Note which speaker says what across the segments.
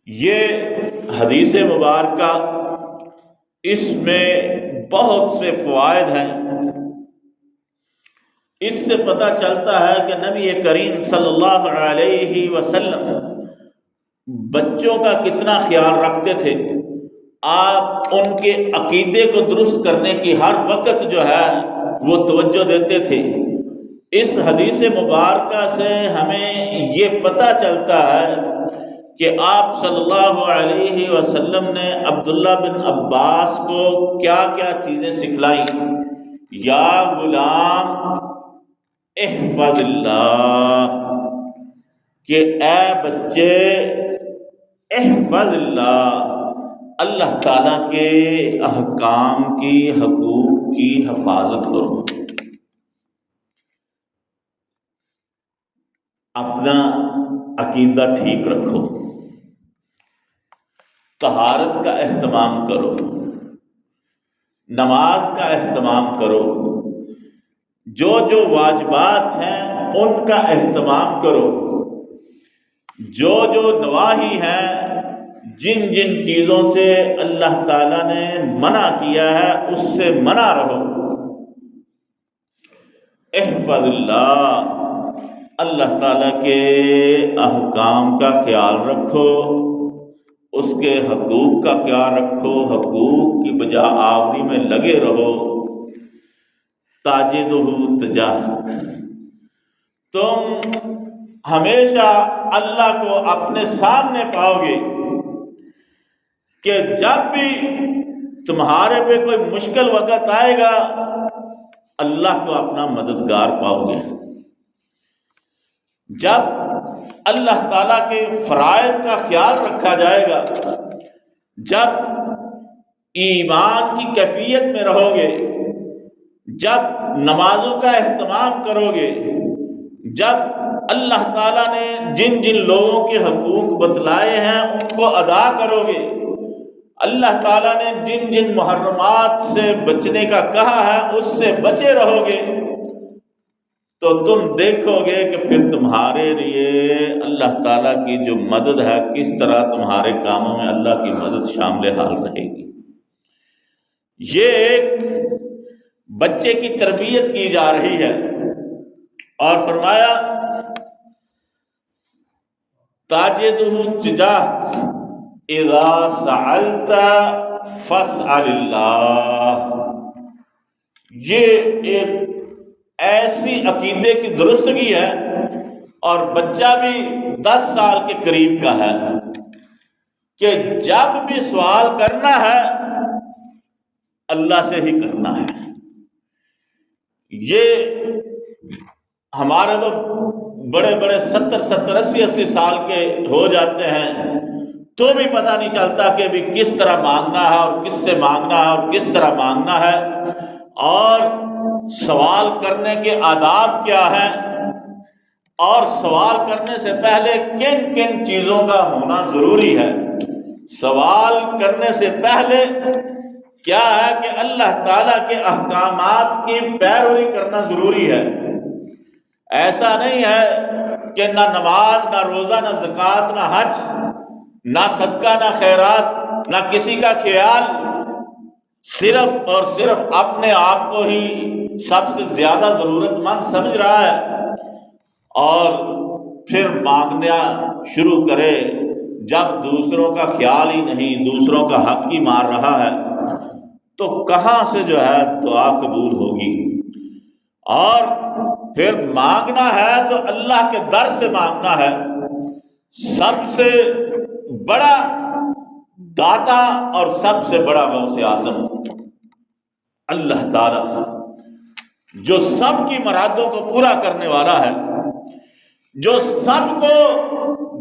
Speaker 1: یہ حدیث مبارکہ، اس میں بہت سے فوائد ہیں۔ اس سے پتہ چلتا ہے کہ نبی کریم صلی اللہ علیہ وسلم بچوں کا کتنا خیال رکھتے تھے۔ آپ ان کے عقیدے کو درست کرنے کی ہر وقت جو ہے وہ توجہ دیتے تھے۔ اس حدیث مبارکہ سے ہمیں یہ پتہ چلتا ہے کہ آپ صلی اللہ علیہ وسلم نے عبداللہ بن عباس کو کیا کیا چیزیں سکھلائیں۔ یا غلام احفظ اللہ، کہ اے بچے احفظ اللہ، اللہ تعالیٰ کے احکام کی، حقوق کی حفاظت کرو، اپنا عقیدہ ٹھیک رکھو، طہارت کا اہتمام کرو، نماز کا اہتمام کرو، جو جو واجبات ہیں ان کا اہتمام کرو، جو جو نواہی ہیں، جن جن چیزوں سے اللہ تعالیٰ نے منع کیا ہے اس سے منع رہو۔ احفظ اللہ، اللہ تعالیٰ کے احکام کا خیال رکھو، اس کے حقوق کا خیال رکھو، حقوق کی بجا آوری میں لگے رہو۔ تاجدہ تجاہک، تم ہمیشہ اللہ کو اپنے سامنے پاؤ گے کہ جب بھی تمہارے پہ کوئی مشکل وقت آئے گا اللہ کو اپنا مددگار پاؤ گے۔ جب اللہ تعالیٰ کے فرائض کا خیال رکھا جائے گا، جب ایمان کی کیفیت میں رہو گے، جب نمازوں کا اہتمام کرو گے، جب اللہ تعالیٰ نے جن جن لوگوں کے حقوق بتلائے ہیں ان کو ادا کرو گے، اللہ تعالیٰ نے جن جن محرمات سے بچنے کا کہا ہے اس سے بچے رہو گے، تو تم دیکھو گے کہ پھر تمہارے لیے اللہ تعالیٰ کی جو مدد ہے، کس طرح تمہارے کاموں میں اللہ کی مدد شامل حال رہے گی۔ یہ ایک بچے کی تربیت کی جا رہی ہے، اور فرمایا تاجدہ تجاہک اذا سألت فاسأل اللہ۔ یہ ایک ایسی عقیدے کی درستگی ہے، اور بچہ بھی 10 سال کے قریب کا ہے کہ جب بھی سوال کرنا ہے اللہ سے ہی کرنا ہے۔ یہ ہمارے تو بڑے بڑے 70 80 سال کے ہو جاتے ہیں تو بھی پتہ نہیں چلتا کہ ابھی کس طرح مانگنا ہے اور کس سے مانگنا ہے اور کس طرح مانگنا ہے، اور سوال کرنے کے آداب کیا ہیں، اور سوال کرنے سے پہلے کن کن چیزوں کا ہونا ضروری ہے۔ سوال کرنے سے پہلے کیا ہے کہ اللہ تعالیٰ کے احکامات کی پیروی کرنا ضروری ہے۔ ایسا نہیں ہے کہ نہ نماز، نہ روزہ، نہ زکوٰۃ، نہ حج، نہ صدقہ، نہ خیرات، نہ کسی کا خیال، صرف اور صرف اپنے آپ کو ہی سب سے زیادہ ضرورت مند سمجھ رہا ہے، اور پھر مانگنا شروع کرے جب دوسروں کا خیال ہی نہیں، دوسروں کا حق ہی مار رہا ہے، تو کہاں سے جو ہے دعا قبول ہوگی؟ اور پھر مانگنا ہے تو اللہ کے در سے مانگنا ہے۔ سب سے بڑا داتا اور سب سے بڑا غوث اعظم اللہ تعالیٰ، جو سب کی مرادوں کو پورا کرنے والا ہے، جو سب کو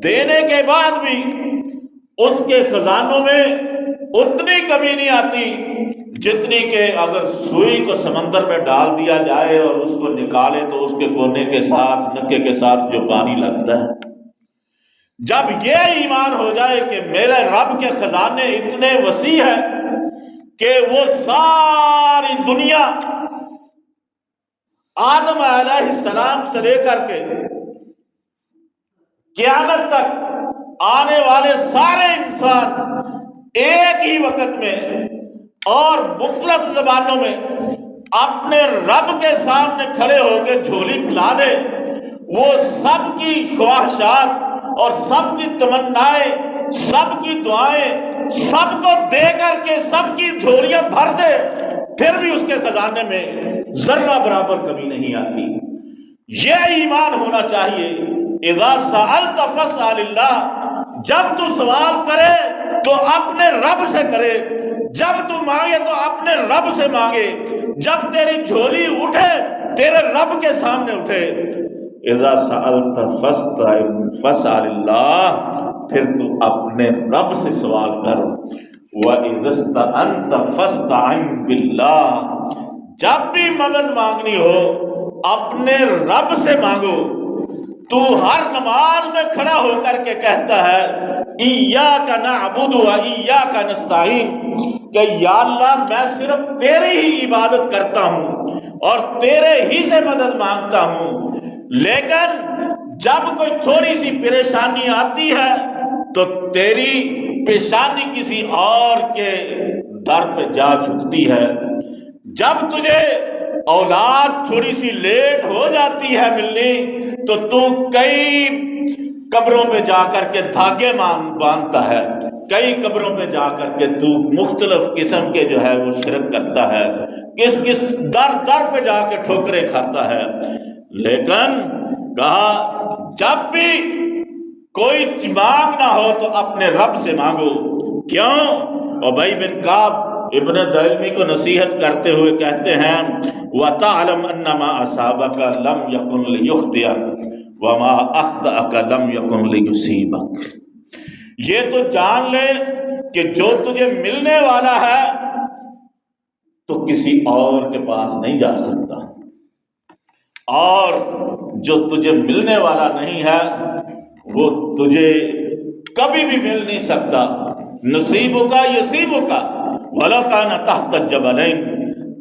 Speaker 1: دینے کے بعد بھی اس کے خزانوں میں اتنی کمی نہیں آتی جتنی کہ اگر سوئی کو سمندر میں ڈال دیا جائے اور اس کو نکالے تو اس کے کونے کے ساتھ، نکے کے ساتھ جو پانی لگتا ہے۔ جب یہ ایمان ہو جائے کہ میرے رب کے خزانے اتنے وسیع ہیں کہ وہ ساری دنیا آدم علیہ السلام سے لے کر کے قیامت تک آنے والے سارے انسان ایک ہی وقت میں اور مختلف زبانوں میں اپنے رب کے سامنے کھڑے ہو کے جھولی کھلا دے، وہ سب کی خواہشات اور سب کی تمنائیں، سب کی دعائیں سب کو دے کر کے سب کی جھولیاں بھر دے، پھر بھی اس کے خزانے میں ذرہ برابر کمی نہیں آتی۔ یہ ایمان ہونا چاہیے۔ اذا سألت فاسأل اللہ، جب تو سوال کرے تو اپنے رب سے کرے، جب تو مانگے تو اپنے رب سے مانگے، جب تیری جھولی اٹھے تیرے رب کے سامنے اٹھے۔ اذا سألت فاسأل اللہ، پھر تو اپنے رب سے سوال کر۔ وَإِذَا اسْتَعَنْتَ فَاسْتَعِنْ بِاللَّهِ، جب بھی مدد مانگنی ہو اپنے رب سے مانگو۔ تو ہر نماز میں کھڑا ہو کر کے کہتا ہے ایاک نعبد و ایاک نستعین، کہ یا اللہ میں صرف تیری ہی عبادت کرتا ہوں اور تیرے ہی سے مدد مانگتا ہوں، لیکن جب کوئی تھوڑی سی پریشانی آتی ہے تو تیری پیشانی کسی اور کے در پہ جا جھکتی ہے، جب تجھے اولاد تھوڑی سی لیٹ ہو جاتی ہے ملنی تو کئی قبروں پہ جا کر کے دھاگے باندھتا ہے، کئی قبروں پہ جا کر کے مختلف قسم کے جو ہے وہ شرک کرتا ہے، کس در پہ جا کے ٹھوکریں کھاتا ہے۔ لیکن کہا جب بھی کوئی مانگنا ہو تو اپنے رب سے مانگو۔ کیوں؟ ابی بن کعب ابن دہلمی کو نصیحت کرتے ہوئے کہتے ہیں وَتَعْلَمْ أَنَّ مَا أَصَابَكَ لَمْ يَكُنْ لِيُخْطِئَكَ وَمَا أَخْطَأَكَ لَمْ يَكُنْ لِيُصِيبَكَ، یہ تو جان لے کہ جو تجھے ملنے والا ہے تو کسی اور کے پاس نہیں جا سکتا، اور جو تجھے ملنے والا نہیں ہے وہ تجھے کبھی بھی مل نہیں سکتا۔ نصیبک یصیبک ولو کان تحت الجبلین،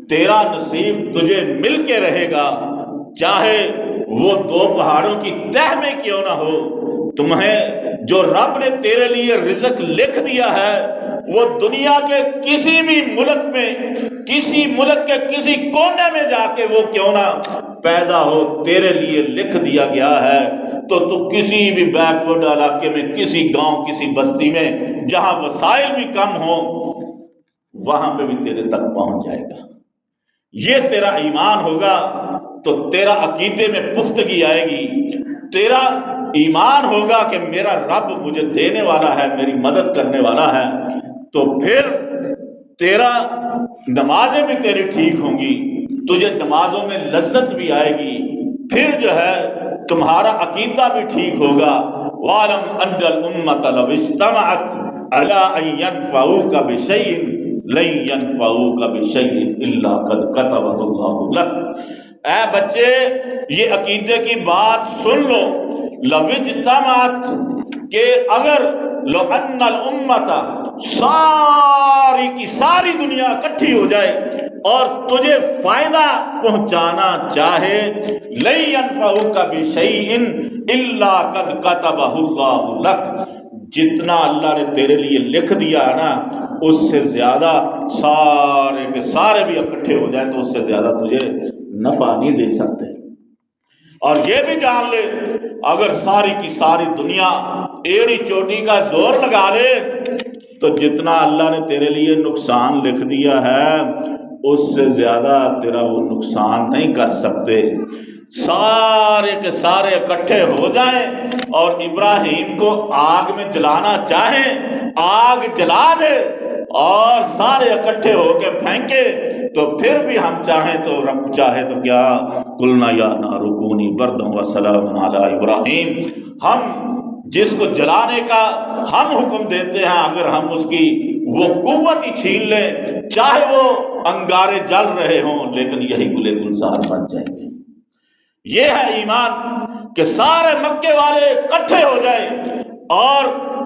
Speaker 1: تیرا نصیب تجھے مل کے رہے گا چاہے وہ دو پہاڑوں کی تہ میں کیوں نہ ہو۔ تمہیں جو رب نے تیرے لیے رزق لکھ دیا ہے وہ دنیا کے کسی بھی ملک میں، کسی ملک کے کسی کونے میں جا کے وہ کیوں نہ پیدا ہو، تیرے لیے لکھ دیا گیا ہے۔ تو کسی بھی بیک ورڈ علاقے میں، کسی گاؤں، کسی بستی میں جہاں وسائل بھی کم ہوں، وہاں پہ بھی تیرے تک پہنچ جائے گا۔ یہ تیرا ایمان ہوگا تو تیرا عقیدے میں پختگی آئے گی، تیرا ایمان ہوگا کہ میرا رب مجھے دینے والا ہے، میری مدد کرنے والا ہے، تو پھر تیرا نمازیں بھی تیری ٹھیک ہوں گی، تجھے نمازوں میں لذت بھی آئے گی، پھر جو ہے تمہارا عقیدہ بھی ٹھیک ہوگا۔ وَاعْلَمْ أَنَّ الْأُمَّةَ لَوِ اجْتَمَعَتْ عَلَىٰ أَن يَنفَعُوكَ بِشَيْءٍ لَن يَنفَعُوكَ بِشَيْءٍ إِلَّا قَدْ كَتَبَهُ اللَّهُ لَكَ۔ اے بچے یہ عقیدے کی بات سن لو، لَوِ اجْتَمَعَتْ، کہ اگر لو ان الامۃ، ساری کی ساری دنیا اکٹھی ہو جائے اور تجھے فائدہ پہنچانا چاہے، لن ينفعوک بشیء الا قد کتبہ اللہ لک، جتنا اللہ نے تیرے لیے لکھ دیا ہے نا اس سے زیادہ سارے کے سارے بھی اکٹھے ہو جائیں تو اس سے زیادہ تجھے نفع نہیں دے سکتے۔ اور یہ بھی جان لے اگر ساری کی ساری دنیا ایڑی چوٹی کا زور لگا لے تو جتنا اللہ نے تیرے لیے نقصان لکھ دیا ہے اس سے زیادہ تیرا وہ نقصان نہیں کر سکتے۔ سارے کے سارے اکٹھے ہو جائیں اور ابراہیم کو آگ میں جلانا چاہیں، آگ جلا دے اور سارے اکٹھے ہو کے پھینکے تو پھر بھی ہم چاہیں تو رب چاہے تو کیا، قلنا یا نار کونی بردا وسلام علی ابراہیم، ہم جس کو جلانے کا ہم حکم دیتے ہیں اگر ہم اس کی وہ قوت ہی چھین لیں، چاہے وہ انگارے جل رہے ہوں لیکن یہی گلے گلزار بن جائیں گے۔ یہ ہے ایمان کہ سارے مکے والے اکٹھے ہو جائیں اور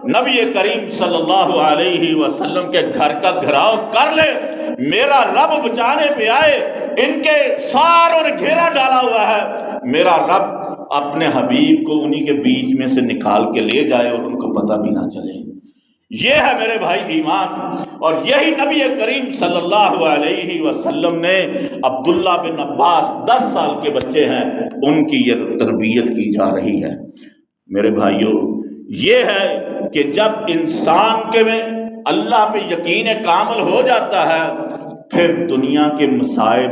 Speaker 1: نبی کریم صلی اللہ علیہ وسلم کے گھر کا گھراؤ کر لے، میرا رب بچانے پہ آئے، ان کے ساروں نے گھیرا ڈالا ہوا ہے، میرا رب اپنے حبیب کو انہی کے بیچ میں سے نکال کے لے جائے اور ان کو پتہ بھی نہ چلے۔ یہ ہے میرے بھائی ایمان، اور یہی نبی کریم صلی اللہ علیہ وسلم نے عبداللہ بن عباس 10 سال کے بچے ہیں ان کی یہ تربیت کی جا رہی ہے۔ میرے بھائیوں، یہ ہے کہ جب انسان کے میں اللہ پہ یقین کامل ہو جاتا ہے، پھر دنیا کے مصائب،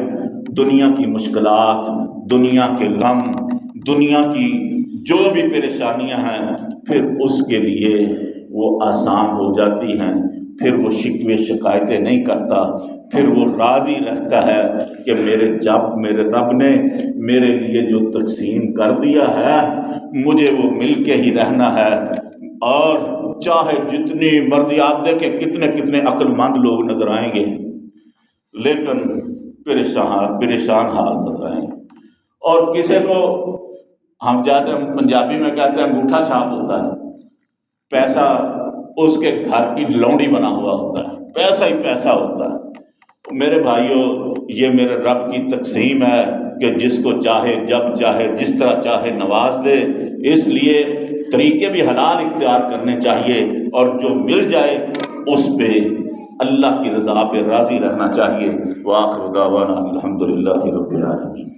Speaker 1: دنیا کی مشکلات، دنیا کے غم، دنیا کی جو بھی پریشانیاں ہیں، پھر اس کے لیے وہ آسان ہو جاتی ہیں، پھر وہ شکوے شکایتیں نہیں کرتا، پھر وہ راضی رہتا ہے کہ میرے رب نے میرے لیے جو تقسیم کر دیا ہے مجھے وہ مل کے ہی رہنا ہے۔ اور چاہے جتنی مرضی آپ دیکھیں کتنے عقل مند لوگ نظر آئیں گے، لیکن پریشان حال نظر آئیں گے۔ اور کسی کو ہم جیسے ہم پنجابی میں کہتے ہیں انگوٹھا چھاپ ہوتا ہے، پیسہ اس کے گھر کی لونڈی بنا ہوا ہوتا ہے، پیسہ ہی پیسہ ہوتا ہے۔ میرے بھائیوں، یہ میرے رب کی تقسیم ہے کہ جس کو چاہے جب چاہے جس طرح چاہے نواز دے، اس لیے طریقے بھی حلال اختیار کرنے چاہیے، اور جو مل جائے اس پہ اللہ کی رضا پہ راضی رہنا چاہیے۔ وآخر دعوانا الحمدللہ رب العالمین۔